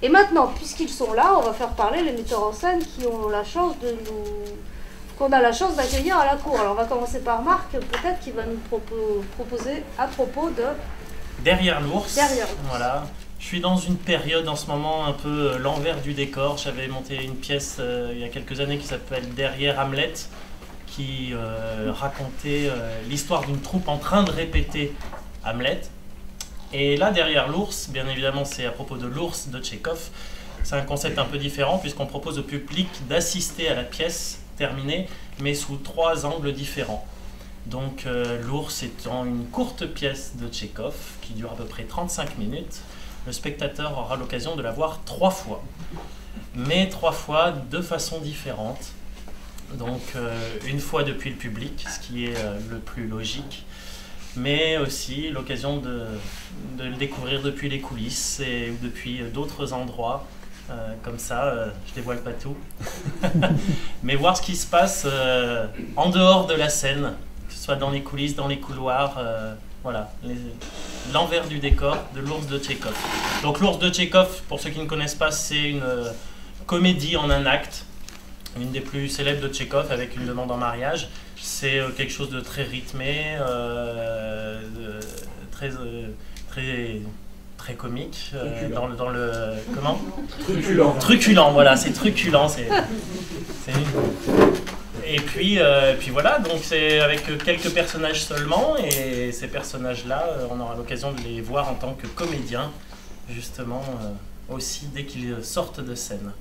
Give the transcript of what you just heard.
Et maintenant, puisqu'ils sont là, on va faire parler les metteurs en scène qui ont la chance de nous... qu'on a la chance d'accueillir à la cour. Alors on va commencer par Marc, peut-être, qui va nous proposer à propos de... Derrière l'ours. Derrière l'ours. Voilà. Je suis dans une période en ce moment un peu l'envers du décor. J'avais monté une pièce il y a quelques années qui s'appelle Derrière Hamlet, qui racontait l'histoire d'une troupe en train de répéter Hamlet. Et là, Derrière l'ours, bien évidemment, c'est à propos de l'ours de Tchekhov. C'est un concept un peu différent puisqu'on propose au public d'assister à la pièce terminée, mais sous 3 angles différents. Donc l'ours étant une courte pièce de Tchekhov qui dure à peu près 35 minutes, le spectateur aura l'occasion de la voir 3 fois, mais 3 fois de façon différente. Donc une fois depuis le public, ce qui est le plus logique, mais aussi l'occasion de le découvrir depuis les coulisses et depuis d'autres endroits. Comme ça, je dévoile pas tout, mais voir ce qui se passe en dehors de la scène, que ce soit dans les coulisses, dans les couloirs, voilà, l'envers du décor de l'ours de Tchekhov. Donc l'ours de Tchekhov, pour ceux qui ne connaissent pas, c'est une comédie en un acte, une des plus célèbres de Tchekhov, avec une demande en mariage. C'est quelque chose de très rythmé, très comique, dans le comment, truculent, voilà, c'est truculent, et puis voilà, donc c'est avec quelques personnages seulement, et ces personnages-là, on aura l'occasion de les voir en tant que comédiens, justement, aussi dès qu'ils sortent de scène.